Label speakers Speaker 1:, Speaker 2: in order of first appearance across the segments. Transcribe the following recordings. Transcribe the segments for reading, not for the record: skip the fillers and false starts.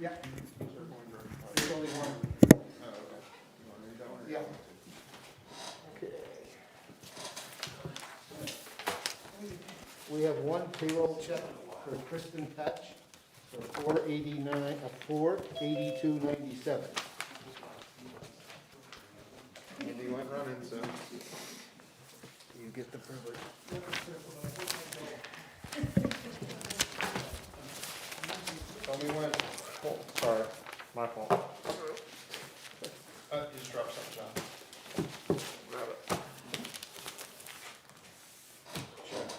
Speaker 1: Yeah.
Speaker 2: Circling direct deposit.
Speaker 1: There's only one.
Speaker 2: Oh, okay. You wanna read that one? or
Speaker 1: Yeah.
Speaker 2: you want to?
Speaker 1: Okay. We have one payroll check for Kristen Patch for $482.97.
Speaker 2: Andy went running, so.
Speaker 1: You get the privilege.
Speaker 2: Tell me when.
Speaker 3: Oh, sorry, my fault.
Speaker 2: You just dropped something, John.
Speaker 3: Grab it.
Speaker 2: Check.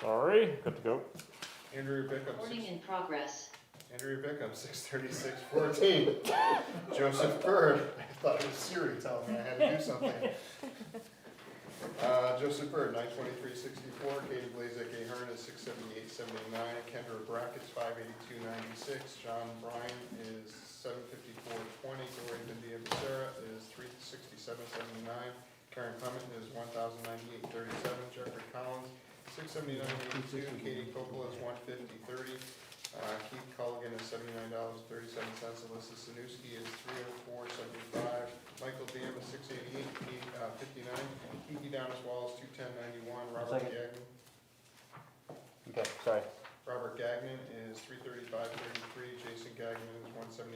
Speaker 3: Sorry, good to go.
Speaker 2: Andrea Bickham,
Speaker 4: Recording in progress.
Speaker 2: Andrea Bickham, 63614. Joseph Bird, I thought it was Siri telling me I had to do something. Joseph Bird, 92364. Katie Blazek Ahern is 67879. Kendra Brackett's 58296. John Bryan is 75420. Gloria Vindia Becerra is 36779. Karen Clement is 109837. Jeffrey Collins, 67982. Katie Coppola is 15030. Keith Culligan is $79.37. Alyssa Sanuski is $304.75. Michael Dam is $688.59. Kiki Downis Wallace $210.91. Robert
Speaker 5: Second.
Speaker 2: Gagnon.
Speaker 5: Okay, sorry.
Speaker 2: Robert Gagnon is $335.33. Jason Gagnon is $179.54.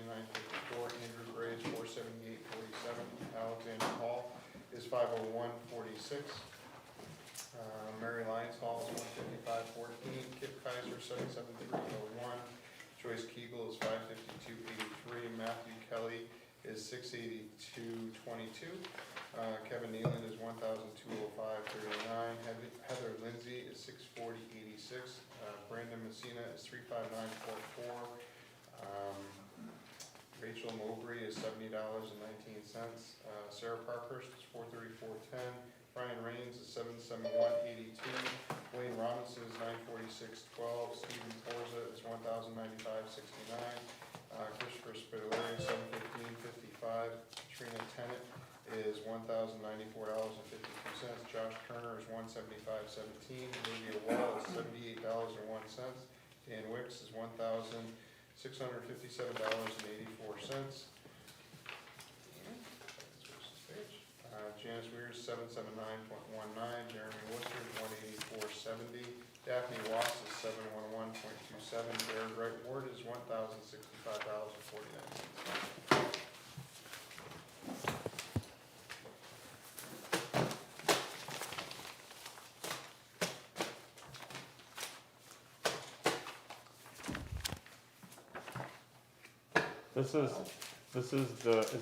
Speaker 2: Andrew Gray is $478.47. Alexander Hall is $501.46. Mary Lyons Hall is $155.14. Kip Kaiser $77.301. Joyce Keegle is $552.83. Matthew Kelly is $682.22. Kevin Nealon is $1,205.39. Heather Lindsay is $640.86. Brandon Messina is $359.44. Rachel Mowbray is $70.19. Sarah Parkhurst is $434.10. Brian Raines is $771.82. Wayne Robinson is $946.12. Stephen Forza is $1,095.69. Christopher Spitaleri is $715.55. Katrina Tennant is $1,094.52. Josh Turner is $175.17. Olivia Wall is $78.01. Dan Wicks is $1,657.84. Janice Weir is $779.19. Jeremy Worcester is $184.70. Daphne Ross is $711.27. Jared Wright Ward is $1,065.49.
Speaker 3: Is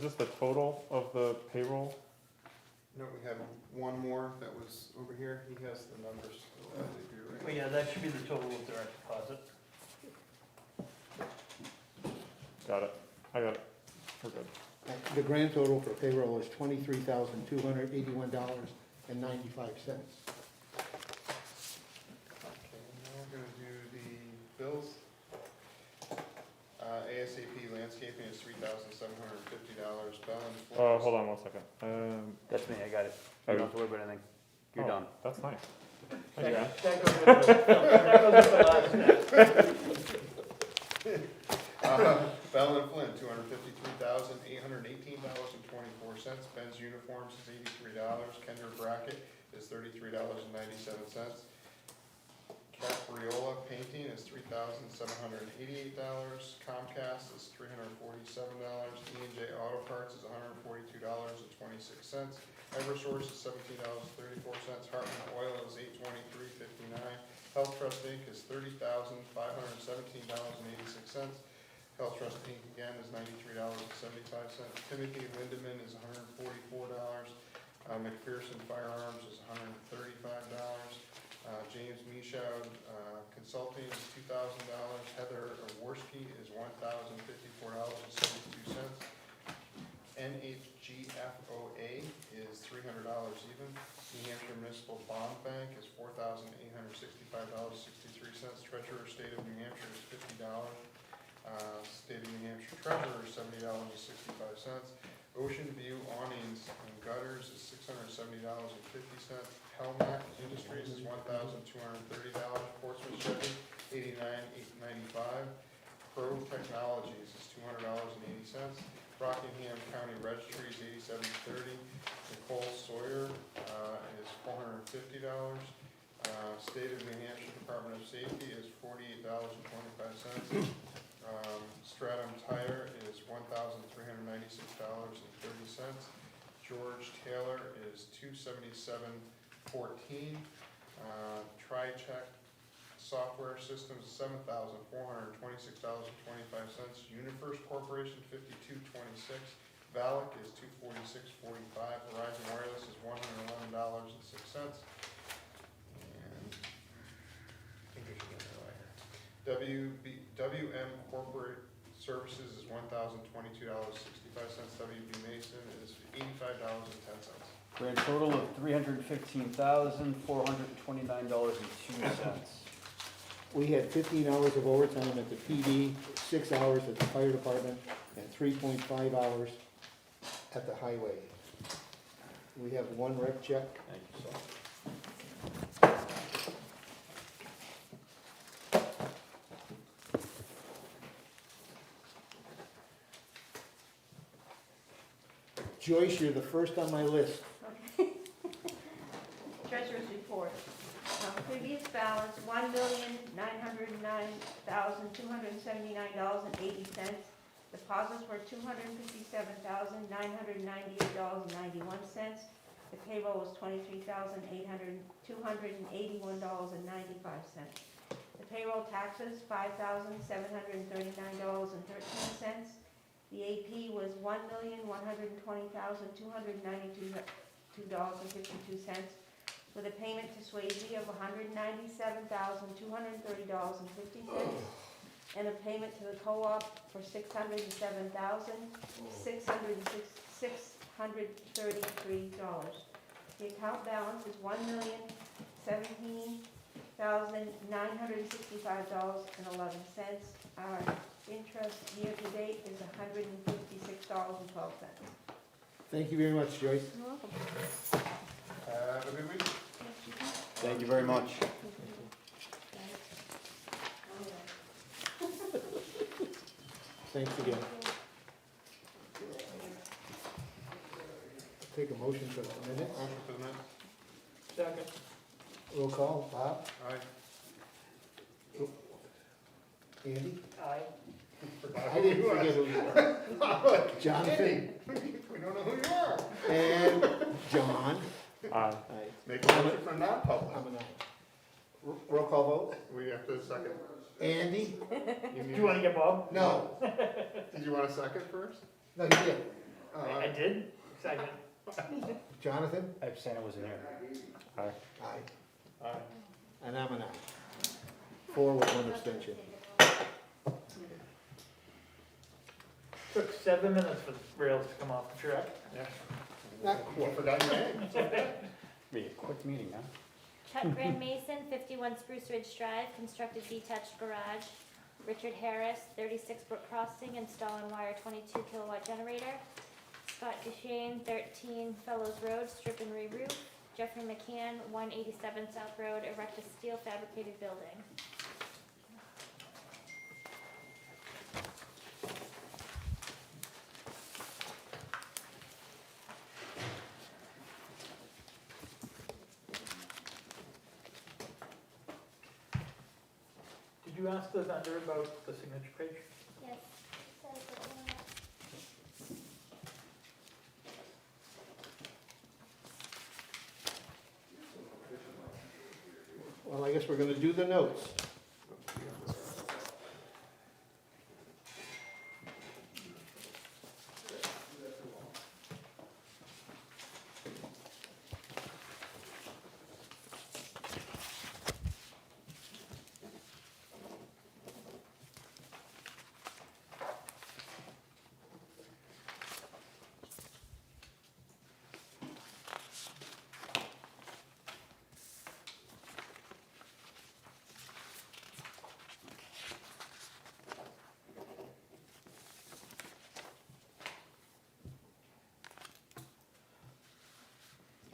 Speaker 3: this the total of the payroll?
Speaker 2: No, we have one more that was over here. He has the numbers.
Speaker 5: Well, yeah, that should be the total of direct deposit.
Speaker 3: Got it. I got it. We're good.
Speaker 1: The grand total for payroll is $23,281.95.
Speaker 2: Okay, now we're gonna do the bills. ASAP Landscaping is $3,750. Bell and Flores.
Speaker 3: Hold on one second.
Speaker 5: That's me, I got it. You don't have to worry about anything. You're done.
Speaker 3: That's nice. Thank you, man.
Speaker 5: That goes with the last step.
Speaker 2: Bell and Flynn, $253,818.24. Ben's Uniforms is $83. Kendra Brackett is $33.97. Capriola Painting is $3,788. Comcast is $347. E&J Auto Parts is $142.26. Eversource is $17.34. Hartman Oil is $823.59. Health Trust Inc. is $30,517.86. Health Trust Inc. again is $93.75. Timothy Lindeman is $144. McPherson Firearms is $135. James Michaud Consulting is $2,000. Heather Worski is $1,054.72. NHGFOA is $300 even. New Hampshire Municipal Bond Bank is $4,865.63. Treasurer State of New Hampshire is $50. State of New Hampshire Treasurer is $70.65. Ocean View awnings and gutters is $670.50. Helmac Industries is $1,230. Portsmouth Chevy, $89,895. Pro Technologies is $200.80. Rockingham County Registry is $87.30. Nicole Sawyer is $450. State of New Hampshire Department of Safety is $48.25. Stratum Tire is $1,396.30. George Taylor is $277.14. TriCheck Software Systems is $7,426.25. UniFirst Corporation $52.26. Valak is $246.45. Verizon Wireless is $111.06. WM Corporate Services is $1,022.65. WB Mason is $85.10.
Speaker 5: Grand total of $315,429.02.
Speaker 1: We had 15 hours of overtime at the PD, 6 hours at the fire department, and 3.5 hours at the highway. We have one rec check.
Speaker 5: Thank you, sir.
Speaker 1: Joyce, you're the first on my list.
Speaker 4: Treasurer's report. Previous balance, $1,909,279.80. Deposits were $257,998.91. The payroll was $23,281.95. The payroll taxes, $5,739.13. The AP was $1,120,292.52, with a payment to Swayze of $197,230.50, and a payment to the co-op for $607,633. The account balance is $1,017,965.11. Our interest year to date is $156.12.
Speaker 1: Thank you very much, Joyce.
Speaker 4: You're welcome.
Speaker 2: Have a good week.
Speaker 5: Thank you very much.
Speaker 1: Thanks again. Take a motion for the minutes.
Speaker 2: Motion for the minutes.
Speaker 5: Second.
Speaker 1: Roll call, Bob,
Speaker 2: Aye.
Speaker 1: Andy?
Speaker 5: Aye.
Speaker 1: I didn't forget who you were. Jonathan
Speaker 2: We don't know who you are.
Speaker 1: and John.
Speaker 3: Aye.
Speaker 1: Aye.
Speaker 2: Make a motion for non-public.
Speaker 1: I'm an aye. Roll call vote.
Speaker 2: We have to second.
Speaker 1: Andy?
Speaker 5: Do you want to get Bob?
Speaker 1: No.
Speaker 2: Did you want a second first?
Speaker 1: No, you did.
Speaker 5: I did. Second.
Speaker 1: Jonathan?
Speaker 5: I abstained, I wasn't here.
Speaker 3: Aye.
Speaker 1: Aye.
Speaker 2: Aye.
Speaker 1: And I'm an aye. 4 with 1 abstention.
Speaker 6: Took 7 minutes for the rails to come off the track.
Speaker 2: Yeah.
Speaker 1: Not
Speaker 2: I
Speaker 1: quite.
Speaker 2: forgot your name.
Speaker 5: Be a quick meeting, huh?
Speaker 7: Chuck Grand Mason, 51 Spruce Ridge Drive, constructed detached garage. Richard Harris, 36 Brook Crossing, install and wire 22 kilowatt generator. Scott Duchesne, 13 Fellows Road, strip and re-roof. Jeffrey McCann, 187 South Road, erect a steel fabricated building.
Speaker 6: Did you ask the vendor about the signature page?
Speaker 7: Yes.
Speaker 1: Well, I guess we're gonna do the notes.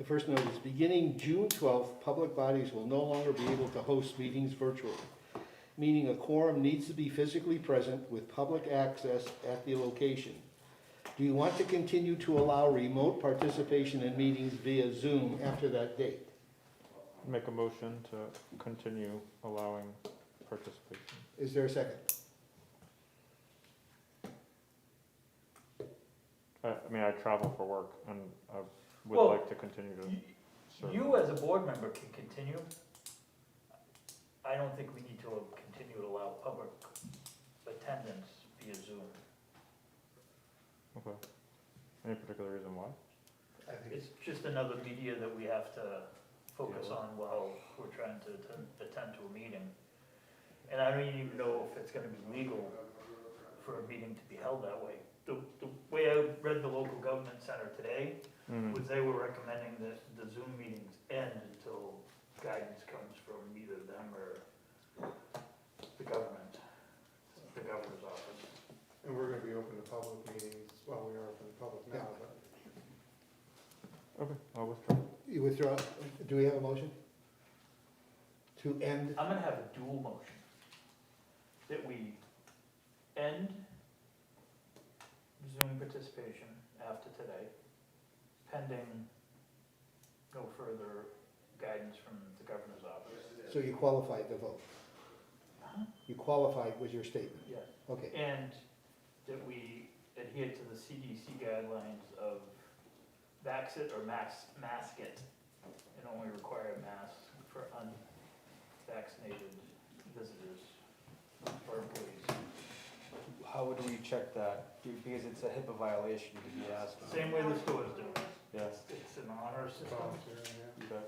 Speaker 1: The first note is, beginning June 12th, public bodies will no longer be able to host meetings virtually, meaning a quorum needs to be physically present with public access at the location. Do you want to continue to allow remote participation in meetings via Zoom after that date?
Speaker 3: Make a motion to continue allowing participation.
Speaker 1: Is there a second?
Speaker 3: I mean, I travel for work and I would
Speaker 6: Well,
Speaker 3: like to continue to serve.
Speaker 6: You as a board member can continue. I don't think we need to continue to allow public attendance via Zoom.
Speaker 3: Okay. Any particular reason why?
Speaker 2: I think
Speaker 6: It's just another media that we have to focus
Speaker 3: Yeah.
Speaker 6: on while we're trying to attend to a meeting. And I don't even know if it's gonna be legal for a meeting to be held that way. The way I read the local government center today
Speaker 3: Mhm.
Speaker 6: was they were recommending that the Zoom meetings end until guidance comes from either them or the government, the governor's office.
Speaker 2: And we're gonna be open to public meetings, well, we are open to public now, but
Speaker 3: Okay, I'll withdraw.
Speaker 1: You withdraw, do we have a motion? To end,
Speaker 6: I'm gonna have a dual motion, that we end Zoom participation after today, pending no further guidance from the governor's office.
Speaker 1: so you qualified the vote. You qualified with your statement,
Speaker 6: Yes.
Speaker 1: okay.
Speaker 6: And that we adhere to the CDC guidelines of vax it or mask it, and only require a mask for unvaccinated visitors or employees.
Speaker 5: How would we check that? Because it's a HIPAA violation to be asked.
Speaker 6: Same way the stores do.
Speaker 5: Yes.
Speaker 6: It's an honor system.
Speaker 2: volunteering, yeah.
Speaker 5: Okay.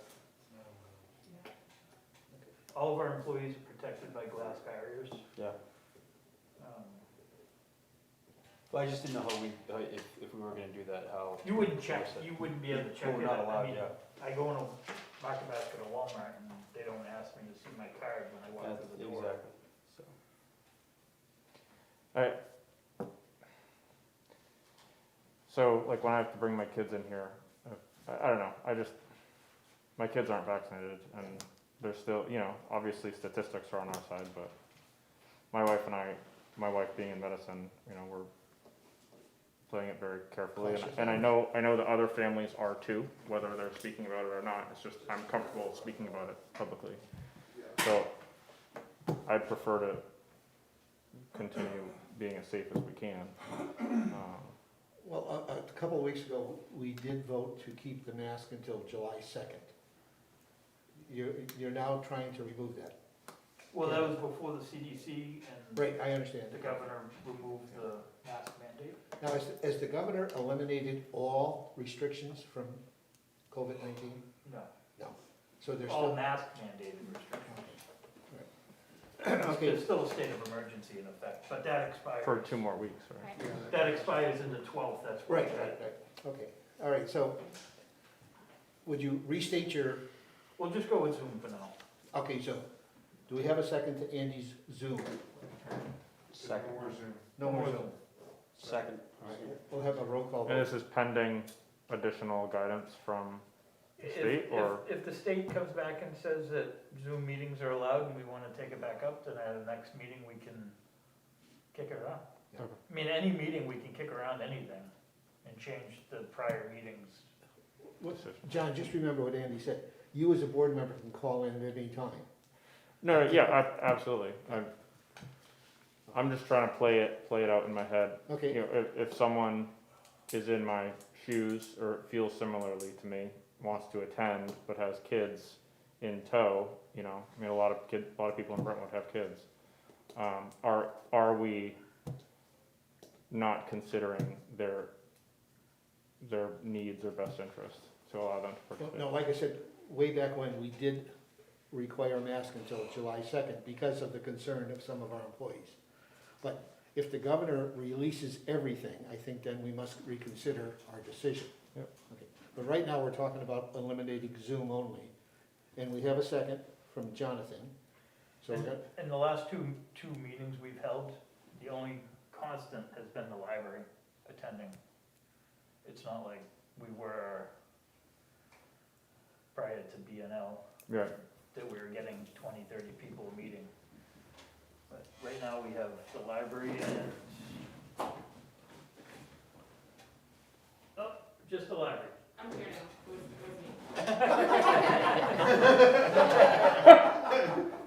Speaker 6: All of our employees are protected by glass barriers.
Speaker 5: Yeah.
Speaker 6: Um,
Speaker 5: Well, I just didn't know how if we were gonna do that, how.
Speaker 6: You wouldn't check,
Speaker 5: enforce it.
Speaker 6: you wouldn't be able to check
Speaker 5: Well,
Speaker 6: it.
Speaker 5: we're not
Speaker 6: I
Speaker 5: allowed,
Speaker 6: mean,
Speaker 5: yeah.
Speaker 6: I go in a market basket at Walmart and they don't ask me to see my card when I walk through the door.
Speaker 5: Exactly, so.
Speaker 3: So, like, when I have to bring my kids in here, I don't know, my kids aren't vaccinated, and they're still, obviously statistics are on our side, but my wife and I, my wife being in medicine, we're playing it very carefully, and I know that other families are too, whether they're speaking about it or not, it's just, I'm comfortable speaking about it publicly. So, I'd prefer to continue being as safe as we can.
Speaker 1: Well, a couple of weeks ago, we did vote to keep the mask until July 2nd. You're now trying to remove that.
Speaker 6: Well, that was before the CDC and
Speaker 1: Right, I understand.
Speaker 6: the governor removed the mask mandate.
Speaker 1: Now, has the governor eliminated all restrictions from COVID-19?
Speaker 6: No,
Speaker 1: So there's
Speaker 6: all
Speaker 1: still,
Speaker 6: mask mandated restrictions.
Speaker 1: okay,
Speaker 6: There's still a state of emergency in effect, but that expires.
Speaker 3: For 2 more weeks, right?
Speaker 7: Right.
Speaker 2: Yeah,
Speaker 6: That expires in the 12th, that's what.
Speaker 1: right, okay, all right, so would you restate your,
Speaker 6: We'll just go with Zoom for now.
Speaker 1: okay, so do we have a second to Andy's Zoom?
Speaker 5: Second.
Speaker 2: No more Zoom.
Speaker 1: No more Zoom.
Speaker 5: Second.
Speaker 1: All right, we'll have a roll call
Speaker 3: And
Speaker 1: vote.
Speaker 3: this is pending additional guidance from the
Speaker 6: If-
Speaker 3: state, or?
Speaker 6: If the state comes back and says that Zoom meetings are allowed and we wanna take it back up, then at the next meeting, we can kick it around.
Speaker 1: Yeah.
Speaker 3: Okay.
Speaker 6: I mean, any meeting, we can kick around anything and change the prior meetings.
Speaker 3: Decision.
Speaker 1: John, just remember what Andy said. You as a board member can call in at any time.
Speaker 3: No, yeah, absolutely. I'm just trying to play it out in my head.
Speaker 1: Okay,
Speaker 3: If someone is in my shoes or feels similarly to me, wants to attend but has kids in tow, a lot of people in Brentwood have kids. Are we not considering their needs or best interest to allow them to participate?
Speaker 1: no, like I said, way back when, we did require a mask until July 2nd because of the concern of some of our employees. But if the governor releases everything, I think then we must reconsider our decision.
Speaker 3: Yep.
Speaker 1: Okay. But right now, we're talking about eliminating Zoom only. And we have a second from Jonathan. So we're gonna,
Speaker 6: In the last two meetings we've held, the only constant has been the library attending. It's not like we were prior to BNL,
Speaker 3: Yeah.
Speaker 6: that we were getting 20, 30 people a meeting. But right now, we have the library and, oh, just the library.
Speaker 8: I'm here now, with me.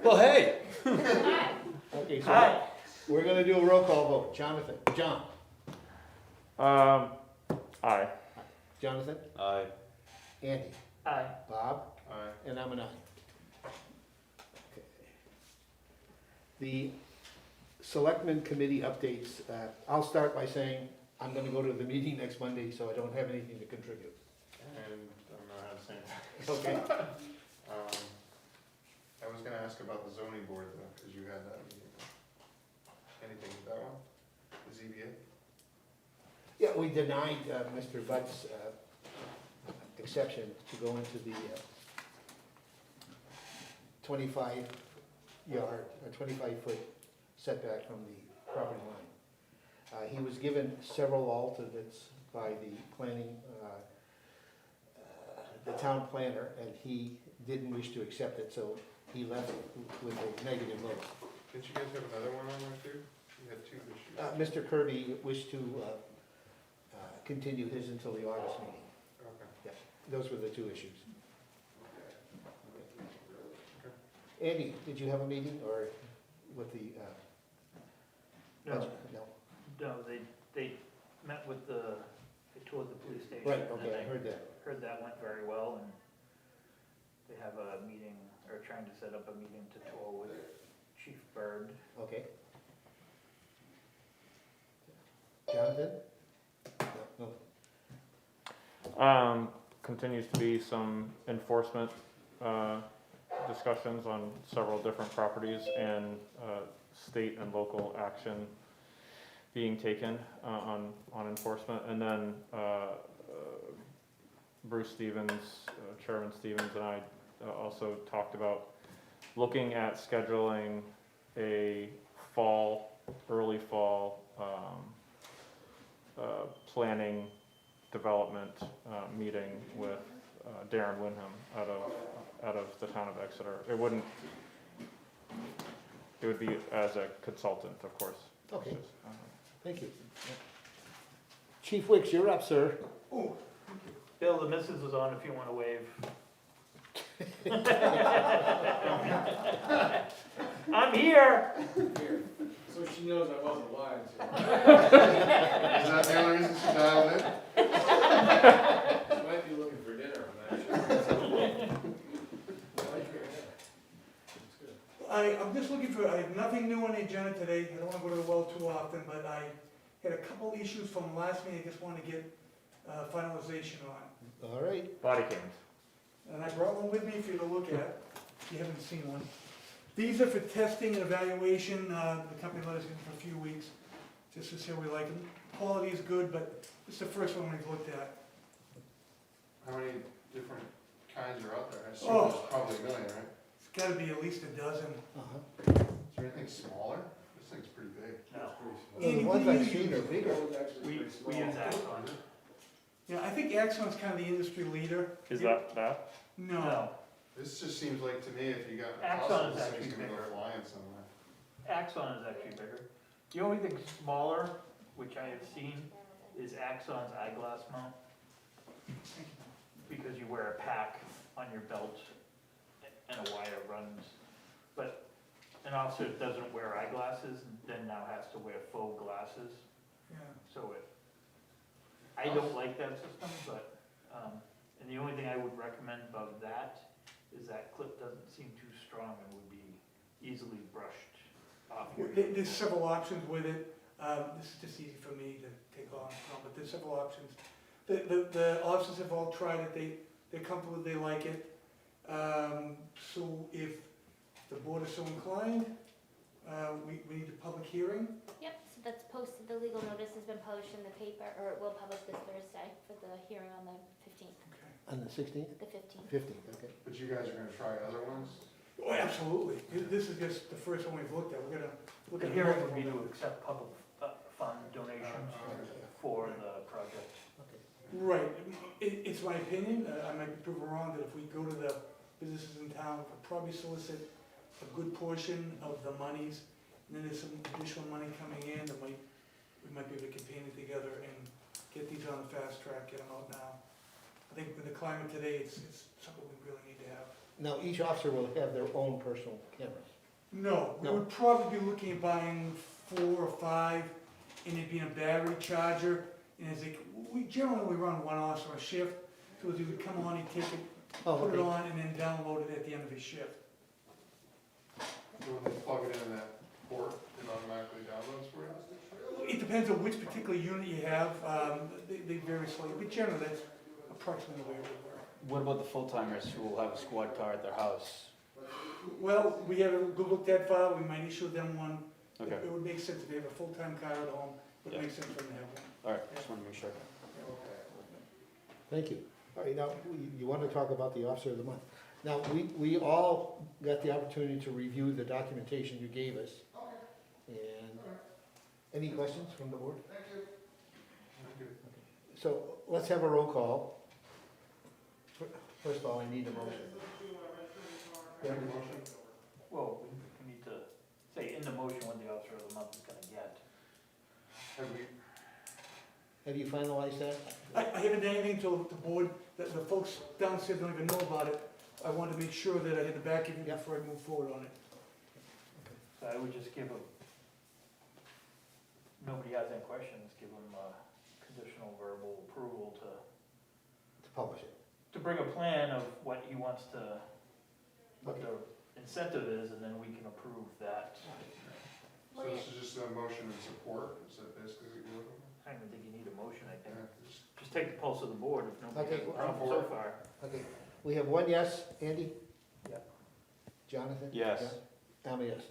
Speaker 5: Well, hey.
Speaker 8: Hi.
Speaker 1: Okay, so
Speaker 6: Hi.
Speaker 1: we're gonna do a roll call vote. John,
Speaker 3: Aye.
Speaker 1: Jonathan,
Speaker 5: Aye.
Speaker 1: Andy,
Speaker 6: Hi.
Speaker 1: Bob,
Speaker 2: Aye.
Speaker 1: and I'm an aye. Okay. The Selectmen Committee updates, I'll start by saying I'm gonna go to the meeting next Monday, so I don't have anything to contribute.
Speaker 2: And I'm not at the same time.
Speaker 1: Okay.
Speaker 2: I was gonna ask about the zoning board though, because you had that meeting. Anything with that one? The ZBA?
Speaker 1: Yeah, we denied Mr. Butt's exception to go into the 25-foot setback from the property line. He was given several alternates by the planning, the town planner, and he didn't wish to accept it, so he left with a negative vote.
Speaker 2: Didn't you guys have another one on there too? You had two issues.
Speaker 1: Mr. Kirby wished to continue his until the August meeting.
Speaker 2: Okay.
Speaker 1: Those were the two issues. Andy, did you have a meeting or with the?
Speaker 6: No,
Speaker 1: No.
Speaker 6: no, they met with they toured the police station.
Speaker 1: Right,
Speaker 6: and
Speaker 1: okay, I heard that.
Speaker 6: Heard that went very well, and they have a meeting, or trying to set up a meeting to tour with Chief Bird.
Speaker 1: Okay. Jonathan? No.
Speaker 3: Continues to be some enforcement discussions on several different properties and state and local action being taken on enforcement. And then Bruce Stevens, Chairman Stevens, and I also talked about looking at scheduling a early fall planning development meeting with Darren Winham out of the town of Exeter. It would be as a consultant, of course.
Speaker 1: Okay, thank you. Chief Wicks, you're up, sir.
Speaker 6: Bill, the missus is on if you want to wave. I'm here.
Speaker 9: So she knows I wasn't lying to her.
Speaker 2: Is that the only reason she dialed in?
Speaker 9: She might be looking for dinner, I'm not sure.
Speaker 10: I'm just looking for, I have nothing new on the agenda today, I don't wanna go to the well too often, but I had a couple issues from last meeting I just wanna get finalization on.
Speaker 1: All right.
Speaker 3: Body cams.
Speaker 10: And I brought one with me for you to look at, if you haven't seen one. These are for testing and evaluation, the company let us in for a few weeks, just to see how we like them. Quality is good, but this is the first one we've looked at.
Speaker 2: How many different kinds are out there? I assume
Speaker 10: Oh.
Speaker 2: there's probably a million, right?
Speaker 10: It's gotta be at least a dozen.
Speaker 1: Uh-huh.
Speaker 2: Is there anything smaller? This thing's pretty big.
Speaker 6: No,
Speaker 1: The ones I've seen are bigger.
Speaker 6: we use Axon.
Speaker 10: Yeah, I think Axon's kind of the industry leader.
Speaker 3: Is that that?
Speaker 10: No.
Speaker 2: This just seems like to me, if you got a
Speaker 6: Axon
Speaker 2: puzzle,
Speaker 6: is
Speaker 2: this
Speaker 6: actually
Speaker 2: thing's gonna go
Speaker 6: bigger.
Speaker 2: flying somewhere.
Speaker 6: Axon is actually bigger. The only thing smaller, which I have seen, is Axon's eyeglass mount. Because you wear a pack on your belt and a wire runs. But an officer that doesn't wear eyeglasses then now has to wear faux glasses.
Speaker 10: Yeah.
Speaker 6: So I don't like that system, but, and the only thing I would recommend above that is that clip doesn't seem too strong and would be easily brushed off your.
Speaker 10: There's several options with it. This is just easy for me to take on, but there's several options. The officers have all tried it, they're comfortable, they like it. So if the board is so inclined, we need a public hearing.
Speaker 7: Yep, so that's posted, the legal notice has been published in the paper, or it will publish this Thursday for the hearing on the 15th,
Speaker 1: On the 16th?
Speaker 7: the 15th.
Speaker 1: 15th, okay.
Speaker 2: But you guys are gonna try other ones?
Speaker 10: Oh, absolutely. This is just the first one we've looked at. We're gonna look
Speaker 6: The
Speaker 10: at.
Speaker 6: hearing would be to accept public fund donations for the project.
Speaker 10: Right. It's it's my opinion, I might be proven wrong, that if we go to the businesses in town, we'll probably solicit a good portion of the monies, and then there's some additional money coming in, we might be able to campaign it together and get these on the fast track, get them out now. I think with the climate today, it's something we really need to have.
Speaker 1: Now, each officer will have their own personal cameras.
Speaker 10: No, we
Speaker 1: No.
Speaker 10: would probably be looking at buying 4 or 5, and it being a battery charger, and we generally run one officer a shift, so as he would come on, he'd take it,
Speaker 1: Oh,
Speaker 10: put it
Speaker 1: okay.
Speaker 10: on, and then download it at the end of his shift.
Speaker 2: So when they plug it in that port, it automatically downloads for you?
Speaker 10: It depends on which particular unit you have, they vary slightly, but generally that's approximately the way it would work.
Speaker 5: What about the full-timers who will have a squad car at their house?
Speaker 10: Well, we have a Google that file, we might issue them one.
Speaker 5: Okay,
Speaker 10: It would make sense if they have a full-time car at home, it would
Speaker 5: Yeah.
Speaker 10: make sense for them to have one.
Speaker 5: all right, just want to make sure.
Speaker 1: Thank you. All right, now, you want to talk about the officer of the month. Now, we all got the opportunity to review the documentation you gave us. And any questions from the board? So let's have a roll call. First of all, I need a motion.
Speaker 2: Make a motion?
Speaker 6: Well, we need to say in the motion what the officer of the month is gonna get.
Speaker 2: Have we,
Speaker 1: Have you finalized that?
Speaker 10: I haven't done anything until the board, the folks downstairs don't even know about it. I wanted to make sure that I had the back of you
Speaker 1: Yeah.
Speaker 10: before I move forward on it.
Speaker 6: So I would just give a, nobody has any questions, give them a conditional verbal approval
Speaker 1: To publish it.
Speaker 6: to bring a plan of what he wants to, what the incentive is, and then we can approve that.
Speaker 2: so this is just a motion in support, is that basically what you're looking
Speaker 6: I don't even think you need a motion, I
Speaker 2: for?
Speaker 6: think.
Speaker 2: Yeah,
Speaker 6: Just take the pulse of the board if nobody
Speaker 1: Okay,
Speaker 6: has a problem so far.
Speaker 1: Okay, we have one yes, Andy?
Speaker 6: Yep.
Speaker 1: Jonathan?
Speaker 5: Yes.
Speaker 1: Yeah. I'm a yes.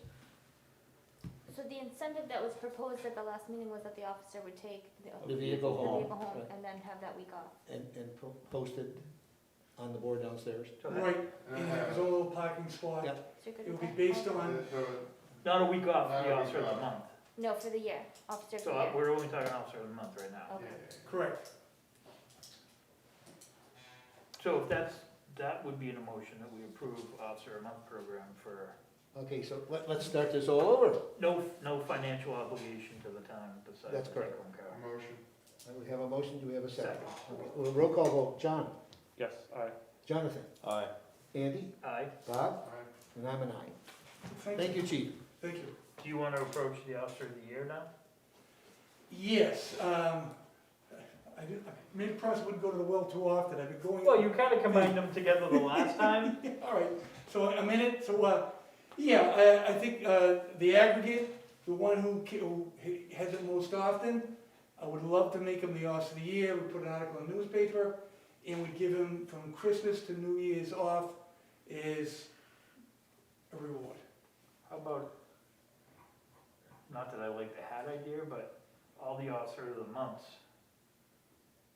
Speaker 7: So the incentive that was proposed at the last meeting was that the officer would take
Speaker 1: The vehicle
Speaker 7: the
Speaker 1: home.
Speaker 7: vehicle home
Speaker 1: Right.
Speaker 7: and then have that week off.
Speaker 1: And posted on the board downstairs.
Speaker 6: So that-
Speaker 10: Right, and have his own little parking spot.
Speaker 1: Yeah.
Speaker 7: So you're good
Speaker 10: It would
Speaker 7: with
Speaker 10: be
Speaker 7: that?
Speaker 10: based on,
Speaker 6: Not a week off
Speaker 2: Not
Speaker 6: for the
Speaker 2: a week
Speaker 6: officer of the
Speaker 2: off.
Speaker 6: month.
Speaker 7: No, for the year, officer for
Speaker 6: So
Speaker 7: the year.
Speaker 6: we're only talking officer of the month right now.
Speaker 7: Okay.
Speaker 10: correct.
Speaker 6: So if that would be an emotion that we approve officer of the month program for
Speaker 1: Okay, so let's start this all over.
Speaker 6: no financial obligation to the town besides
Speaker 1: That's
Speaker 6: the
Speaker 1: correct.
Speaker 6: take-home car.
Speaker 2: Motion.
Speaker 1: We have a motion, do we have a second?
Speaker 6: Second.
Speaker 1: Okay, well, roll call vote, John,
Speaker 3: Yes, aye.
Speaker 1: Jonathan,
Speaker 5: Aye.
Speaker 1: Andy,
Speaker 6: Aye.
Speaker 1: Bob,
Speaker 2: Aye.
Speaker 1: and I'm an aye.
Speaker 10: Thank
Speaker 1: Thank you, chief.
Speaker 10: Thank you.
Speaker 6: Do you want to approach the officer of the year now?
Speaker 10: Yes, I made a promise I wouldn't go to the well too often, I've been going.
Speaker 6: Well, you kind of combined them together the last time.
Speaker 10: All right, so I'm in it, so, yeah, I think, the aggregate, the one who has it most often, I would love to make him the officer of the year, we put an article in the newspaper, and we give him from Christmas to New Year's off is a reward.
Speaker 6: How about, not that I like the hat idea, but all the officer of the months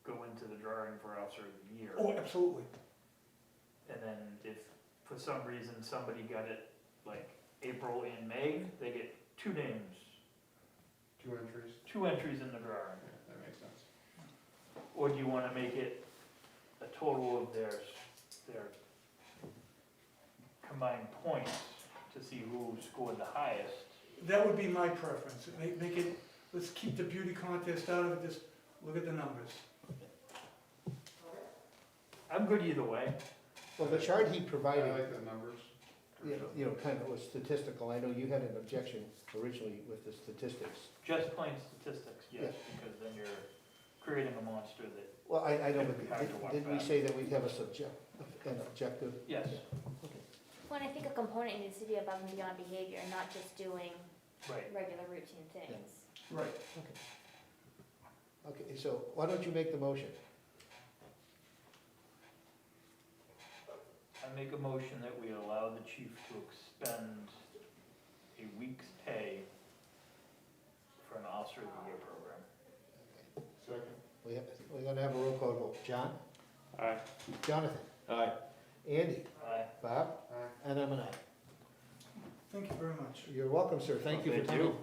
Speaker 6: go into the drawing for officer of the year.
Speaker 10: Oh, absolutely.
Speaker 6: And then if for some reason somebody got it like April and May, they get 2 names,
Speaker 2: 2 entries.
Speaker 6: 2 entries in the drawing.
Speaker 2: Yeah, that makes sense.
Speaker 6: Or do you want to make it a total of their combined points to see who scored the highest?
Speaker 10: That would be my preference, make it, let's keep the beauty contest out of it, just look at the numbers.
Speaker 6: I'm good either way.
Speaker 1: Well, the chart he
Speaker 2: I
Speaker 1: provided,
Speaker 2: like the numbers.
Speaker 1: you know, kind of was statistical. I know you had an objection originally with the statistics.
Speaker 6: Just plain statistics, yes, because then you're creating a monster that,
Speaker 1: Well, I know,
Speaker 6: It'd be hard to
Speaker 1: but
Speaker 6: walk
Speaker 1: didn't we
Speaker 6: back.
Speaker 1: say that we'd have an objective?
Speaker 6: yes.
Speaker 7: Well, and I think a component needs to be above and beyond behavior, not just doing
Speaker 6: Right.
Speaker 7: regular routine things.
Speaker 10: Right.
Speaker 1: Okay, so why don't you make the motion?
Speaker 6: I make a motion that we allow the chief to expend a week's pay for an officer of the year program.
Speaker 2: Second.
Speaker 1: We're gonna have a roll call vote. John?
Speaker 3: Aye.
Speaker 1: Jonathan?
Speaker 5: Aye.
Speaker 1: Andy?
Speaker 6: Aye.
Speaker 1: Bob?
Speaker 2: Aye.
Speaker 1: And I'm an aye.
Speaker 10: Thank you very much.
Speaker 1: You're welcome, sir. Thank you for
Speaker 3: Thank you.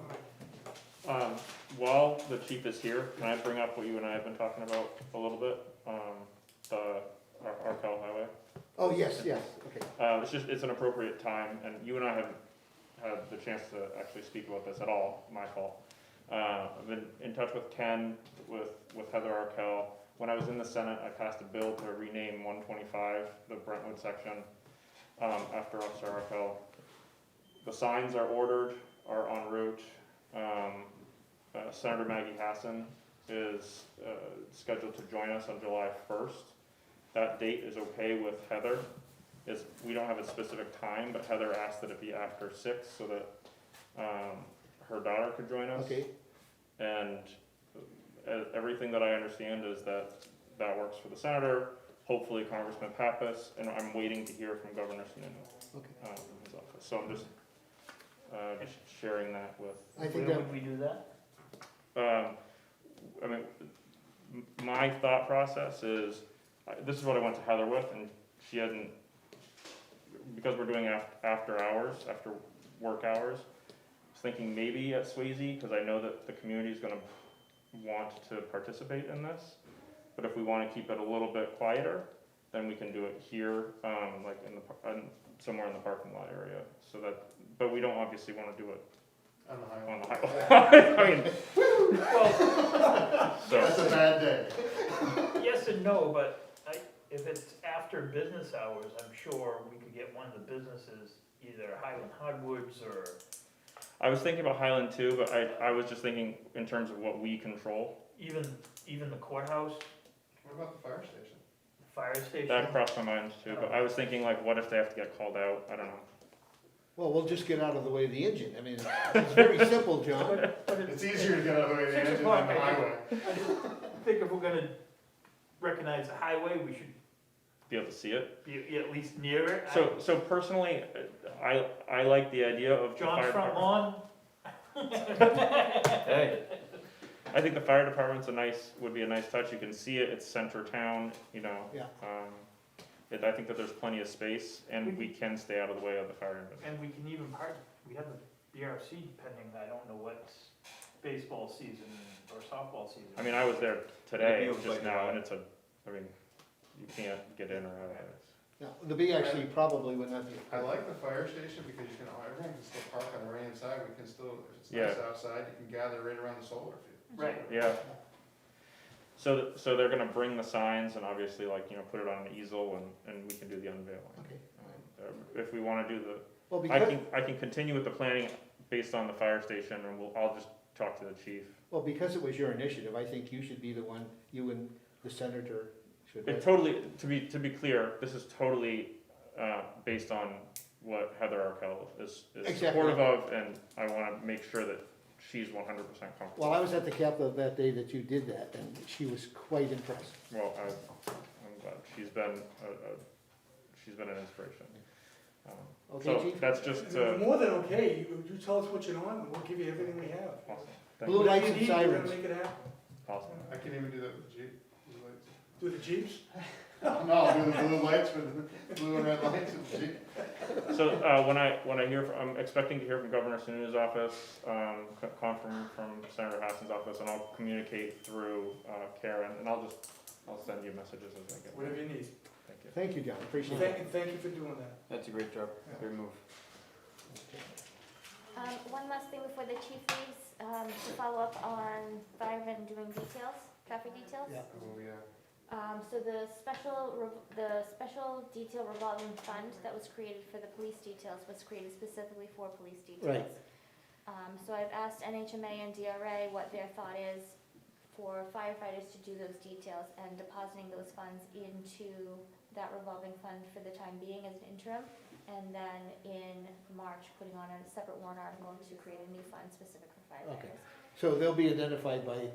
Speaker 1: coming.
Speaker 3: While the chief is here, can I bring up what you and I have been talking about a little bit? The
Speaker 1: Oh, yes, yes, okay.
Speaker 3: It's an appropriate time, and you and I haven't had the chance to actually speak about this at all, my fault. I've been in touch with Ken, with Heather Arkell. When I was in the Senate, I passed a bill to rename 125, the Brentwood section, after Officer Arkell. The signs are ordered, are en route. Senator Maggie Hassan is scheduled to join us on July 1st. That date is okay with Heather. We don't have a specific time, but Heather asked that it be after 6 so that her daughter could join us.
Speaker 1: Okay,
Speaker 3: And everything that I understand is that that works for the senator, hopefully Congressman Pappas, and I'm waiting to hear from Governor Sununu
Speaker 1: okay.
Speaker 3: from his office. So I'm just sharing that with.
Speaker 1: I think
Speaker 6: Where
Speaker 1: that,
Speaker 6: would we do that?
Speaker 3: I mean, my thought process is, this is what I went to Heather with, and she hadn't, because we're doing after hours, after work hours, I was thinking maybe at Swayze, because I know that the community is gonna want to participate in this. But if we wanna keep it a little bit quieter, then we can do it here, like somewhere in the parking lot area, so that, but we don't obviously wanna do it
Speaker 2: On the highway.
Speaker 3: on the highway. I mean,
Speaker 6: Well,
Speaker 2: That's
Speaker 3: so,
Speaker 2: a bad day.
Speaker 6: yes and no, but if it's after business hours, I'm sure we could get one of the businesses, either Highland Hardwoods or,
Speaker 3: I was thinking about Highland too, but I was just thinking in terms of what we control.
Speaker 6: even the courthouse,
Speaker 2: What about the fire station?
Speaker 6: the fire station.
Speaker 3: That crossed my mind too, but I was thinking like, what if they have to get called out? I don't know.
Speaker 1: well, we'll just get out of the way of the engine. I mean, it's very simple, John.
Speaker 6: But
Speaker 2: It's easier to get out of the way of the
Speaker 6: 6
Speaker 2: engine than the
Speaker 6: o'clock,
Speaker 2: highway.
Speaker 6: I think if we're gonna recognize the highway, we should
Speaker 3: Be able to see it.
Speaker 6: be at least near it.
Speaker 3: So personally, I like the idea of the
Speaker 6: John's
Speaker 3: fire
Speaker 6: front
Speaker 3: department.
Speaker 6: lawn,
Speaker 5: Hey,
Speaker 3: I think the fire department's would be a nice touch. You can see it. It's center town, you know.
Speaker 1: Yeah.
Speaker 3: I think that there's plenty of space, and we can stay out of the way of the fire engine.
Speaker 6: and we can even we have the BRC pending, I don't know what's baseball season or softball season.
Speaker 3: I mean, I was there today,
Speaker 5: It feels
Speaker 3: just
Speaker 5: like
Speaker 3: now,
Speaker 5: that.
Speaker 3: and you can't get in or out of it.
Speaker 1: No, the BRC probably would not be.
Speaker 2: I like the fire station because everyone can still park on the right hand side. We can still, if it's
Speaker 3: Yeah.
Speaker 2: nice outside, you can gather right around the solar field.
Speaker 6: Right.
Speaker 3: Yeah. So they're gonna bring the signs and obviously put it on an easel and we can do the unveiling.
Speaker 1: Okay.
Speaker 3: If we wanna do
Speaker 1: Well,
Speaker 3: I
Speaker 1: because,
Speaker 3: can continue with the planning based on the fire station and I'll just talk to the chief.
Speaker 1: well, because it was your initiative, I think you should be the one, you and the senator should.
Speaker 3: It totally, to be clear, this is totally, based on what Heather Arkell is
Speaker 1: Exactly.
Speaker 3: supportive of, and I wanna make sure that she's 100% comfortable.
Speaker 1: Well, I was at the Capitol that day that you did that, and she was quite impressed.
Speaker 3: Well, I'm glad, she's been an inspiration.
Speaker 1: Okay,
Speaker 3: So
Speaker 1: Chief?
Speaker 3: that's just,
Speaker 10: You're more than okay, you tell us what you want, and we'll give you everything we have.
Speaker 3: awesome. Thank
Speaker 1: Blue
Speaker 3: you.
Speaker 1: lights
Speaker 10: Whatever
Speaker 1: and
Speaker 10: you need, we're
Speaker 1: sirens.
Speaker 10: gonna make it happen.
Speaker 3: Awesome.
Speaker 2: I can even do that with the Jeep. Blue lights.
Speaker 10: Do the Jeeps?
Speaker 2: No, I'll do the blue lights for the blue and red lights of the Jeep.
Speaker 3: So, when I hear, I'm expecting to hear from Governor Sununu's office, confirm from Senator Hassan's office, and I'll communicate through, Karen, and I'll send you messages as I get them.
Speaker 10: Whatever you need.
Speaker 3: Thank you.
Speaker 1: Thank you, John, appreciate it.
Speaker 10: Thank you for doing that.
Speaker 5: that's a great job, great move.
Speaker 7: One last thing before the chief leaves, to follow up on firemen doing details, traffic details.
Speaker 1: Yeah.
Speaker 2: Oh, yeah.
Speaker 7: So the special detail revolving fund that was created for the police details was created specifically for police details.
Speaker 1: Right.
Speaker 7: So I've asked NHMA and DRA what their thought is for firefighters to do those details and depositing those funds into that revolving fund for the time being as an interim. And then in March, putting on a separate warrant article to create a new fund specific for firefighters.
Speaker 1: So they'll be identified by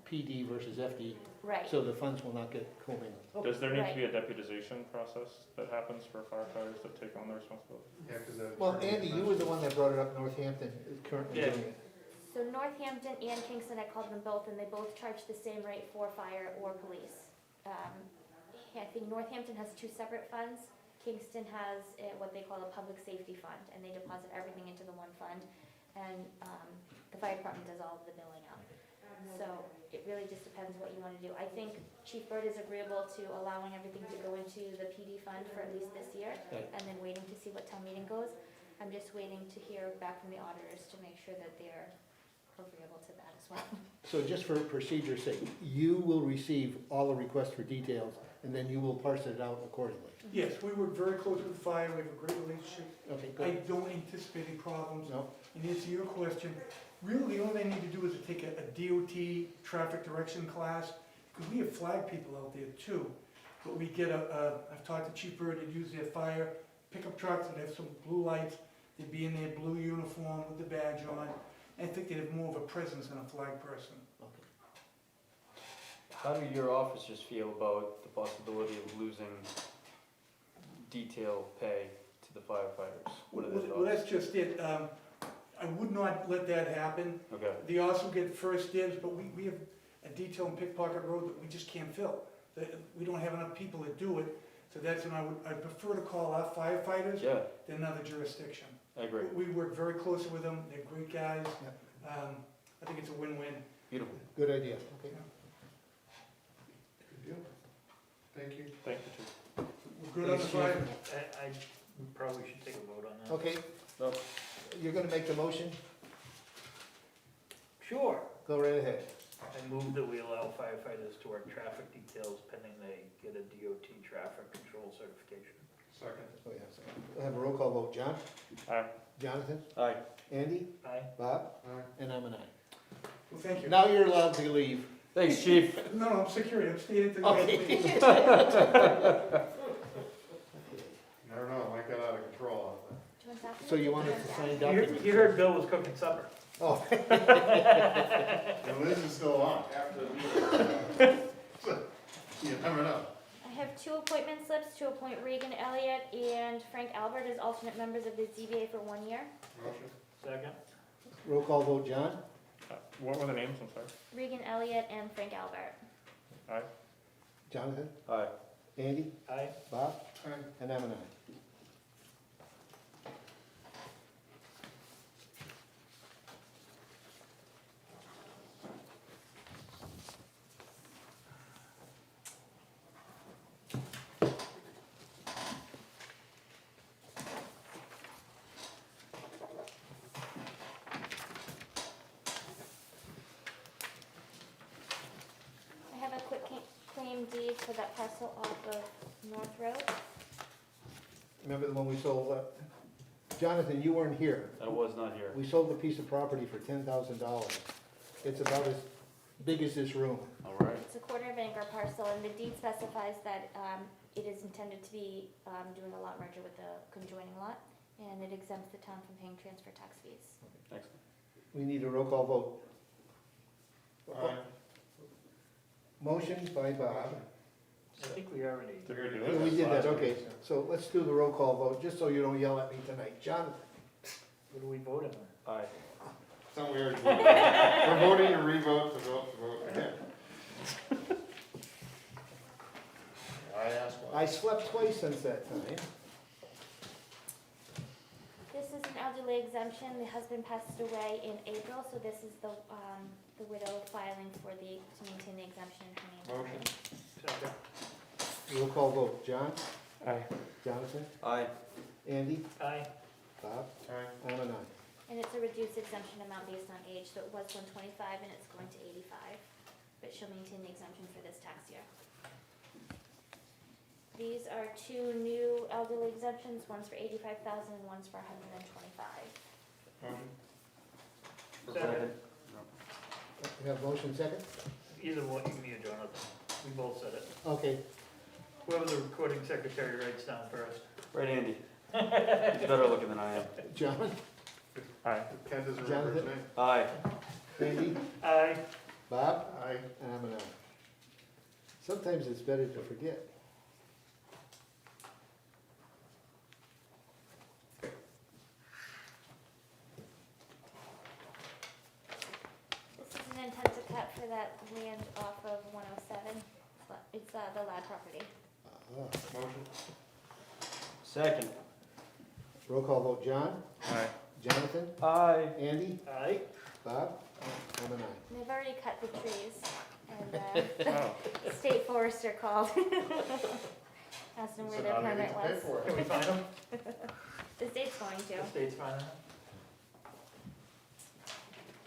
Speaker 1: PD versus FD,
Speaker 7: Right.
Speaker 1: so the funds will not get commingled.
Speaker 3: Does there need to be a deputization process that happens for firefighters that take on the responsibility?
Speaker 2: Yeah, because that.
Speaker 1: Well, Andy, you were the one that brought it up, Northampton is currently
Speaker 6: Yeah.
Speaker 1: doing it.
Speaker 7: So Northampton and Kingston, I called them both, and they both charge the same rate for fire or police. I think Northampton has two separate funds. Kingston has what they call a public safety fund, and they deposit everything into the one fund. And the fire department does all of the billing out. So it really just depends what you wanna do. I think Chief Bird is agreeable to allowing everything to go into the PD fund for at least this year,
Speaker 1: Right.
Speaker 7: and then waiting to see what town meeting goes. I'm just waiting to hear back from the auditors to make sure that they're agreeable to that as well.
Speaker 1: So just for procedure's sake, you will receive all the requests for details, and then you will parse it out accordingly.
Speaker 10: Yes, we work very close with fire, we have a great relationship.
Speaker 1: Okay,
Speaker 10: I
Speaker 1: good.
Speaker 10: don't anticipate any problems.
Speaker 1: No,
Speaker 10: And answer your question, really, the only thing I need to do is to take a DOT traffic direction class, because we have flag people out there too. But we get I've talked to Chief Bird, they'd use their fire pickup trucks that have some blue lights, they'd be in their blue uniform with the badge on. And I think they'd have more of a presence than a flag person.
Speaker 1: okay.
Speaker 5: How do your officers feel about the possibility of losing detail pay to the firefighters? What are their
Speaker 10: Well,
Speaker 5: thoughts?
Speaker 10: that's just it. I would not let that happen.
Speaker 5: Okay,
Speaker 10: They also get first dibs, but we have a detail in Pickpocket Road that we just can't fill. We don't have enough people to do it, so that's when I'd prefer to call our firefighters
Speaker 5: yeah,
Speaker 10: than another jurisdiction.
Speaker 5: I agree.
Speaker 10: We work very closely with them, they're great guys. I think it's a win-win.
Speaker 5: Beautiful.
Speaker 1: Good idea, okay.
Speaker 2: Good deal. Thank you.
Speaker 3: Thank you, Chief.
Speaker 10: We're good on the fire.
Speaker 6: I probably should take a vote on that.
Speaker 1: Okay,
Speaker 5: No.
Speaker 1: you're gonna make the motion?
Speaker 6: Sure.
Speaker 1: Go right ahead.
Speaker 6: I move that we allow firefighters to work traffic details pending they get a DOT traffic control certification.
Speaker 2: Second.
Speaker 1: Oh, yes. We'll have a roll call vote. John?
Speaker 3: Aye.
Speaker 1: Jonathan?
Speaker 5: Aye.
Speaker 1: Andy?
Speaker 6: Aye.
Speaker 1: Bob?
Speaker 2: Aye.
Speaker 1: And I'm an aye.
Speaker 10: Well, thank you.
Speaker 1: Now you're allowed to leave.
Speaker 5: Thanks, chief.
Speaker 10: No, I'm security, I'm staying until you guys leave.
Speaker 1: Okay.
Speaker 2: Never know, it might get out of control out there.
Speaker 7: Do you want documents?
Speaker 1: So you want us to sign
Speaker 6: You
Speaker 1: documents?
Speaker 6: you heard Bill was cooking supper.
Speaker 1: Oh,
Speaker 2: And Liz is still on.
Speaker 9: After the meeting.
Speaker 2: You never know.
Speaker 7: I have 2 appointment slips to appoint Regan Elliott and Frank Albert as alternate members of the ZBA for 1 year.
Speaker 2: Motion.
Speaker 6: Second.
Speaker 1: roll call vote. John?
Speaker 3: What were the names, I'm sorry?
Speaker 7: Regan Elliott and Frank Albert.
Speaker 3: Aye.
Speaker 1: Jonathan?
Speaker 5: Aye.
Speaker 1: Andy?
Speaker 6: Aye.
Speaker 1: Bob?
Speaker 2: Aye.
Speaker 1: And I'm an aye.
Speaker 7: I have a quick claim deed for that parcel off of North Road.
Speaker 1: Remember the one we sold? Jonathan, you weren't here.
Speaker 5: I was not here.
Speaker 1: We sold a piece of property for $10,000. It's about as big as this room.
Speaker 5: All right.
Speaker 7: It's a quarter of an acre parcel, and the deed specifies that it is intended to be doing a lot merger with the conjoining lot, and it exempts the town from paying transfer tax fees.
Speaker 5: Excellent.
Speaker 1: We need a roll call vote.
Speaker 2: Aye.
Speaker 1: Motion by Bob.
Speaker 6: I think we already.
Speaker 3: Did we do
Speaker 1: Yeah,
Speaker 3: it?
Speaker 1: we did that, okay. So let's do the roll call vote, just so you don't yell at me tonight. Jonathan?
Speaker 6: What are we voting on?
Speaker 5: Aye.
Speaker 2: Something we already voted. We're voting to revote, to vote again. I asked one.
Speaker 1: I slept twice since that time.
Speaker 7: This is an elderly exemption. The husband passed away in April, so this is the widow filing for to maintain the exemption in her name.
Speaker 2: Motion.
Speaker 6: Second.
Speaker 1: Roll call vote. John?
Speaker 3: Aye.
Speaker 1: Jonathan?
Speaker 5: Aye.
Speaker 1: Andy?
Speaker 6: Aye.
Speaker 1: Bob?
Speaker 2: Aye.
Speaker 1: I'm an aye.
Speaker 7: And it's a reduced exemption amount based on age, so it was 125 and it's going to 85. But she'll maintain the exemption for this tax year. These are 2 new elderly exemptions, one's for 85,000 and one's for 125.
Speaker 2: Motion.
Speaker 6: Second.
Speaker 1: We have motion second?
Speaker 6: Either one, me or Jonathan. We both said it.
Speaker 1: Okay.
Speaker 6: Whoever the recording secretary writes down first.
Speaker 5: Right, Andy. He's better looking than I am.
Speaker 1: John?
Speaker 3: Aye.
Speaker 2: Ken doesn't remember his
Speaker 1: Jonathan?
Speaker 2: name.
Speaker 5: Aye.
Speaker 1: Andy?
Speaker 6: Aye.
Speaker 1: Bob?
Speaker 2: Aye.
Speaker 1: And I'm an aye. Sometimes it's better to forget.
Speaker 7: This is an intent to cut for that land off of 107. It's the lad property.
Speaker 2: Motion.
Speaker 5: Second.
Speaker 1: Roll call vote. John?
Speaker 3: Aye.
Speaker 1: Jonathan?
Speaker 5: Aye.
Speaker 1: Andy?
Speaker 6: Aye.
Speaker 1: Bob? I'm an aye.
Speaker 7: And they've already cut the trees, and,
Speaker 3: Oh,
Speaker 7: the state forester called. Asked them where
Speaker 2: So
Speaker 7: their
Speaker 2: now they
Speaker 7: permit
Speaker 2: need to pay
Speaker 7: was.
Speaker 2: for
Speaker 6: Can we
Speaker 2: it.
Speaker 6: find them?
Speaker 7: The state's going to.
Speaker 6: The state's finding them?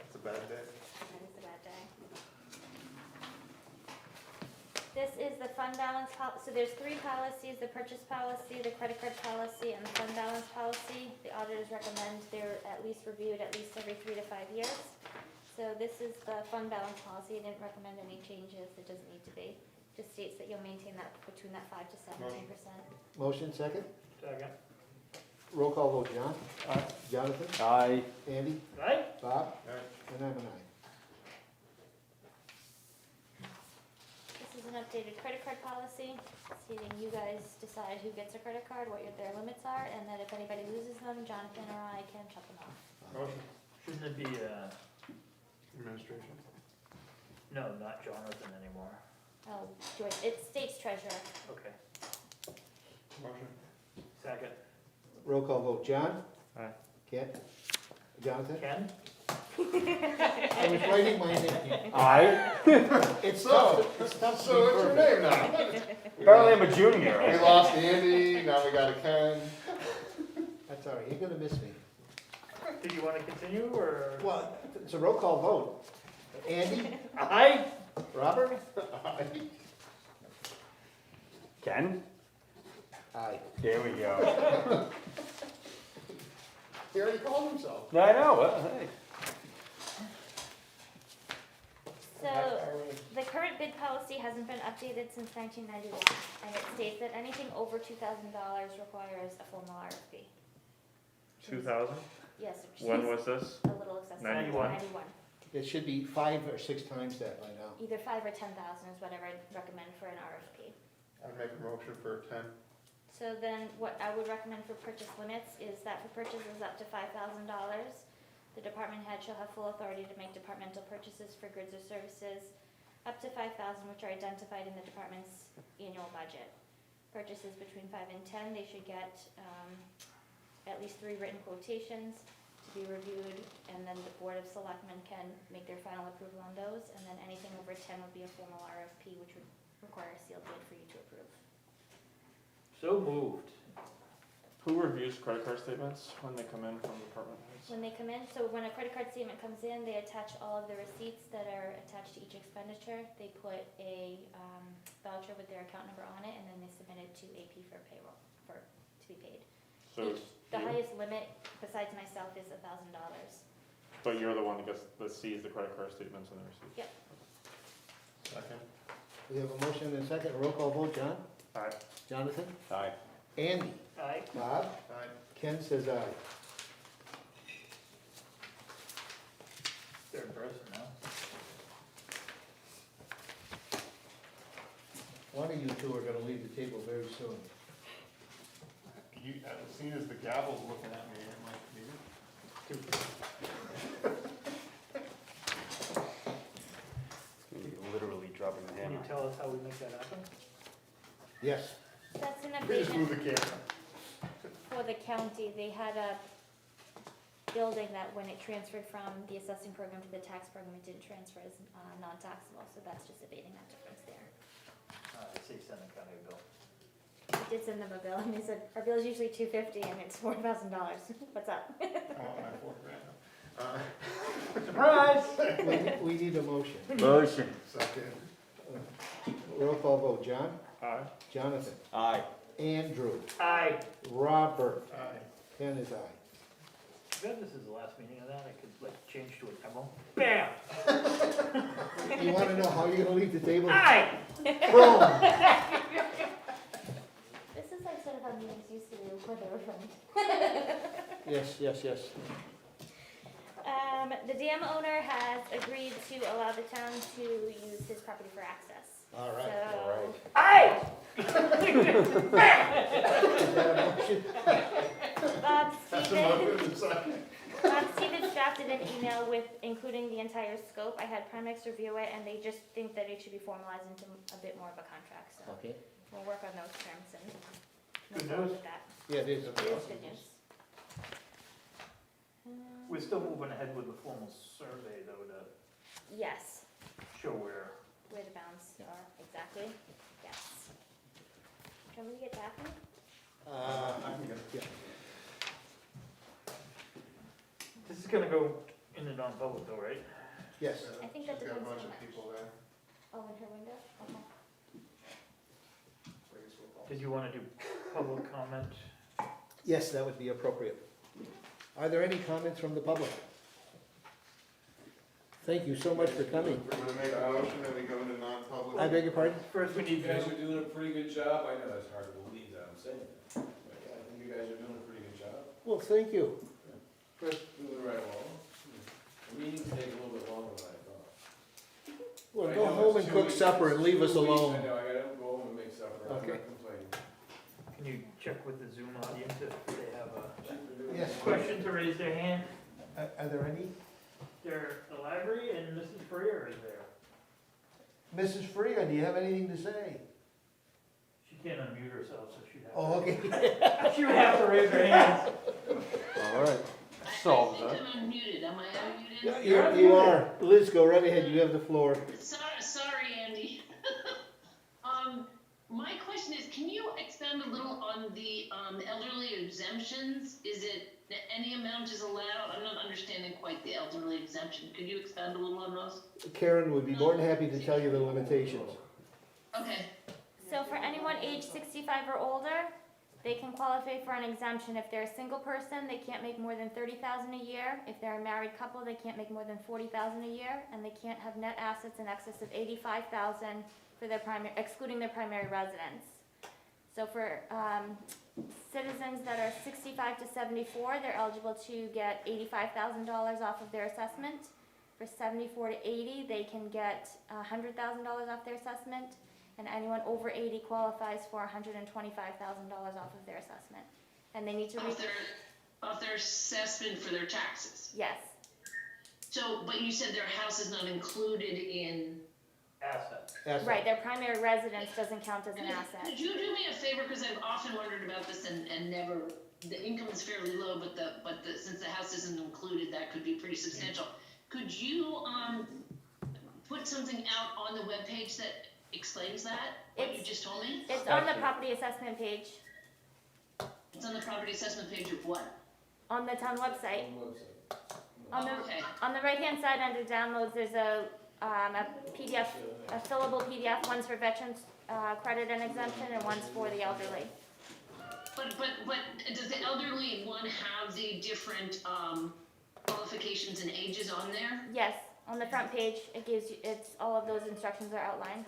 Speaker 2: It's a bad day.
Speaker 7: That is a bad day. This is the fund balance so there's three policies, the purchase policy, the credit card policy, and the fund balance policy. The auditors recommend they're at least reviewed at least every 3 to 5 years. So this is the fund balance policy. I didn't recommend any changes. It doesn't need to be. Just states that you'll maintain that between that 5 to 17%.
Speaker 1: Motion second.
Speaker 6: Second.
Speaker 1: Roll call vote, John?
Speaker 3: Aye.
Speaker 1: Jonathan?
Speaker 5: Aye.
Speaker 1: Andy?
Speaker 6: Right?
Speaker 1: Bob?
Speaker 2: Alright,
Speaker 1: And I'm an aye.
Speaker 7: This is an updated credit card policy, stating you guys decide who gets a credit card, what their limits are, and that if anybody loses them, Jonathan or I can shut them off.
Speaker 2: motion,
Speaker 6: Shouldn't it be,
Speaker 2: administration.
Speaker 6: no, not Jonathan anymore.
Speaker 7: Oh, Joyce, it's state's treasurer.
Speaker 6: Okay.
Speaker 2: Motion,
Speaker 6: Second.
Speaker 1: Roll call vote, John?
Speaker 3: Aye.
Speaker 1: Ken? Jonathan?
Speaker 6: Ken?
Speaker 1: I was writing my name.
Speaker 5: Aye.
Speaker 1: It's
Speaker 2: So-
Speaker 1: tough, it's tough to
Speaker 2: so
Speaker 1: be
Speaker 2: what's your
Speaker 1: perfect.
Speaker 2: name now?
Speaker 5: Apparently I'm a junior.
Speaker 2: We lost Andy, now we got a Ken.
Speaker 1: That's all right, you're gonna miss me.
Speaker 6: Did you want to continue, or?
Speaker 1: Well, it's a roll call vote. Andy?
Speaker 6: Aye?
Speaker 1: Robert?
Speaker 5: Ken?
Speaker 1: Aye.
Speaker 5: There we go.
Speaker 2: He already called himself.
Speaker 5: I know, well, hey.
Speaker 7: So, the current bid policy hasn't been updated since 1991, and it states that anything over $2,000 requires a formal RFP.
Speaker 3: 2000?
Speaker 7: Yes, which
Speaker 3: When
Speaker 7: is
Speaker 3: was this?
Speaker 7: a little excessive.
Speaker 6: 91.
Speaker 7: 91.
Speaker 1: It should be 5 or 6 times that by now.
Speaker 7: Either 5 or 10,000 is whatever I'd recommend for an RFP.
Speaker 2: I'd make a motion for 10.
Speaker 7: So then what I would recommend for purchase limits is that for purchases up to $5,000, the department head shall have full authority to make departmental purchases for goods or services up to $5,000, which are identified in the department's annual budget. Purchases between 5 and 10, they should get at least 3 written quotations to be reviewed, and then the Board of Selectmen can make their final approval on those, and then anything over 10 would be a formal RFP, which would require a sealed bid for you to approve.
Speaker 6: So moved.
Speaker 3: Who reviews credit card statements when they come in from department heads?
Speaker 7: When they come in, so when a credit card statement comes in, they attach all of the receipts that are attached to each expenditure. They put a voucher with their account number on it, and then they submit it to AP for payroll, to be paid.
Speaker 3: So,
Speaker 7: The
Speaker 3: you-
Speaker 7: highest limit, besides myself, is $1,000.
Speaker 3: but you're the one that sees the credit card statements and the receipts?
Speaker 7: Yep.
Speaker 2: Second.
Speaker 1: We have a motion and a second. Roll call vote, John?
Speaker 3: Aye.
Speaker 1: Jonathan?
Speaker 5: Aye.
Speaker 1: Andy?
Speaker 6: Aye.
Speaker 1: Bob?
Speaker 2: Aye.
Speaker 1: Ken says aye.
Speaker 6: Third person now.
Speaker 1: One of you two are gonna leave the table very soon.
Speaker 2: You, as soon as the gavel's looking at me, it might be.
Speaker 5: Literally dropping the
Speaker 6: Can you
Speaker 5: hammer.
Speaker 6: tell us how we make that happen?
Speaker 1: Yes.
Speaker 7: That's an
Speaker 2: We just move
Speaker 7: abatement
Speaker 2: the camera.
Speaker 7: for the county. They had a building that when it transferred from the assessing program to the tax program, it didn't transfer as non-taxable, so that's just abating that difference there.
Speaker 6: Say send the county bill.
Speaker 7: I did send them a bill, and they said, our bill is usually $250, and it's $4,000. What's up?
Speaker 2: I want my $4,000.
Speaker 6: Surprise!
Speaker 1: We need a motion.
Speaker 5: Motion.
Speaker 2: Second.
Speaker 1: Roll call vote, John?
Speaker 3: Aye.
Speaker 1: Jonathan?
Speaker 5: Aye.
Speaker 1: Andrew?
Speaker 6: Aye.
Speaker 1: Robert?
Speaker 2: Aye.
Speaker 1: Ken is aye.
Speaker 6: Good, this is the last meeting of that, I could like change to a demo. Bam!
Speaker 1: You wanna know how you're gonna leave the table?
Speaker 6: Aye!
Speaker 1: Boom!
Speaker 7: This is like sort of how meetings used to be before they were filmed.
Speaker 1: Yes, yes, yes.
Speaker 7: The dam owner has agreed to allow the town to use his property for access.
Speaker 1: All right.
Speaker 7: So,
Speaker 6: Aye!
Speaker 1: Is that a motion?
Speaker 7: Bob
Speaker 2: That's a
Speaker 7: Stevens,
Speaker 2: motion, second.
Speaker 7: Bob Stevens drafted an email with including the entire scope. I had Primex review it, and they just think that it should be formalized into a bit more of a contract, so
Speaker 1: Okay.
Speaker 7: we'll work on those terms and
Speaker 6: Good
Speaker 7: move forward
Speaker 6: news.
Speaker 7: with that.
Speaker 1: Yeah, it is.
Speaker 7: It is good news.
Speaker 6: We're still moving ahead with the formal survey though to
Speaker 7: Yes,
Speaker 6: Show where.
Speaker 7: where the bounds are, exactly, yes. Can we get Daphne?
Speaker 2: I can get it.
Speaker 6: This is gonna go in the non-public though, right?
Speaker 1: Yes.
Speaker 7: I think that
Speaker 2: She's got a
Speaker 7: depends
Speaker 2: bunch
Speaker 7: on
Speaker 2: of
Speaker 7: that.
Speaker 2: people there.
Speaker 7: Oh, in her window? Okay.
Speaker 6: Did you wanna do public comment?
Speaker 1: Yes, that would be appropriate. Are there any comments from the public? Thank you so much for coming.
Speaker 2: We're gonna make a motion that we go into non-public.
Speaker 1: I beg your pardon?
Speaker 6: First, we
Speaker 9: You
Speaker 6: need
Speaker 9: guys
Speaker 6: to,
Speaker 9: are doing a pretty good job. I know it's hard to believe that I'm saying that. But yeah, I think you guys are doing a pretty good job.
Speaker 1: Well, thank you.
Speaker 9: Moving right along. The meeting can take a little bit longer than I thought.
Speaker 1: Well,
Speaker 9: I
Speaker 1: go
Speaker 9: know
Speaker 1: home
Speaker 9: it's
Speaker 1: and
Speaker 9: 2
Speaker 1: cook
Speaker 9: weeks-
Speaker 1: supper and leave us
Speaker 9: 2 weeks.
Speaker 1: alone.
Speaker 9: I know, I gotta go home and make supper. I'm
Speaker 1: Okay.
Speaker 9: not complaining.
Speaker 6: can you check with the Zoom audience if they have a
Speaker 1: Yes.
Speaker 6: question to raise their hand?
Speaker 1: Are there any?
Speaker 6: There, the library and Mrs. Freer is there.
Speaker 1: Mrs. Freeman, do you have anything to say?
Speaker 6: She can't unmute herself, so she'd have to.
Speaker 1: Oh, okay.
Speaker 6: She would have to raise her hand.
Speaker 3: All right, solves
Speaker 8: I
Speaker 3: that.
Speaker 8: think I'm unmuted, am I unmuted?
Speaker 1: You are. Liz, go right ahead, you have the floor.
Speaker 8: Sorry, Andy. My question is, can you expand a little on the elderly exemptions? Is it that any amount is allowed? I'm not understanding quite the elderly exemption. Could you expand a little on those?
Speaker 1: Karen would be more than happy to tell you the limitations.
Speaker 8: Okay,
Speaker 7: So for anyone age 65 or older, they can qualify for an exemption. If they're a single person, they can't make more than $30,000 a year. If they're a married couple, they can't make more than $40,000 a year, and they can't have net assets in excess of $85,000 for their primary, excluding their primary residence. So for citizens that are 65 to 74, they're eligible to get $85,000 off of their assessment. For 74 to 80, they can get $100,000 off their assessment. And anyone over 80 qualifies for $125,000 off of their assessment. And they need to
Speaker 8: off their assessment for their taxes.
Speaker 7: yes,
Speaker 8: So, but you said their house is not included in.
Speaker 6: Assets.
Speaker 7: right, their primary residence doesn't count as an asset.
Speaker 8: Could you do me a favor, because I've often wondered about this and never, the income is fairly low, but since the house isn't included, that could be pretty substantial. Could you, put something out on the webpage that explains that, what you just told me?
Speaker 7: It's on the property assessment page,
Speaker 8: It's on the property assessment page of what?
Speaker 7: on the town website. On the,
Speaker 8: Okay,
Speaker 7: on the right-hand side under downloads, there's a PDF, a fillable PDF, one's for veterans, credit and exemption, and one's for the elderly.
Speaker 8: but does the elderly one have the different, qualifications and ages on there?
Speaker 7: Yes, on the front page, it gives you, it's, all of those instructions are outlined.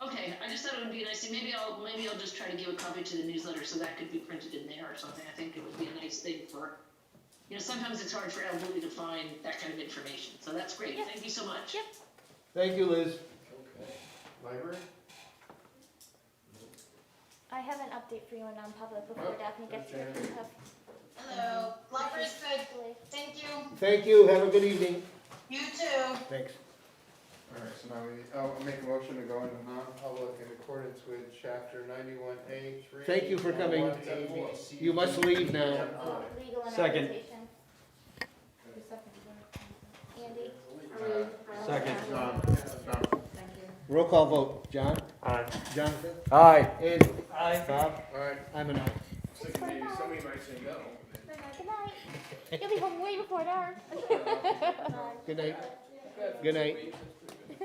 Speaker 8: Okay, I just thought it would be nice, maybe I'll just try to give a copy to the newsletter so that could be printed in there or something. I think it would be a nice thing for, sometimes it's hard for elderly to find that kind of information, so that's great,
Speaker 7: Yeah.
Speaker 8: thank you so much.
Speaker 7: Yep.
Speaker 1: Thank you, Liz.
Speaker 9: Okay.
Speaker 2: Library?
Speaker 7: I have an update for you in non-public before
Speaker 2: Oh,
Speaker 7: Daphne gets here.
Speaker 2: okay.
Speaker 11: Hello, library's good, thank you.
Speaker 1: Thank you, have a good evening.
Speaker 11: You too.
Speaker 1: Thanks.
Speaker 2: All right, so now I'll make a motion to go into non-public in accordance with chapter 91A3.
Speaker 1: Thank you for coming.
Speaker 2: 1ABC.
Speaker 1: You must leave now.
Speaker 7: Legal and
Speaker 5: Second.
Speaker 7: reputation. Andy?
Speaker 5: Second.
Speaker 2: John.
Speaker 1: Roll call vote. John?
Speaker 3: Aye.
Speaker 1: Jonathan?
Speaker 5: Aye.
Speaker 1: Andy?
Speaker 6: Aye.
Speaker 1: Bob?
Speaker 2: All right,
Speaker 1: I'm an aye.
Speaker 9: Somebody might say no.
Speaker 7: Good night. You'll be home way before dark.
Speaker 1: Good night. Good night.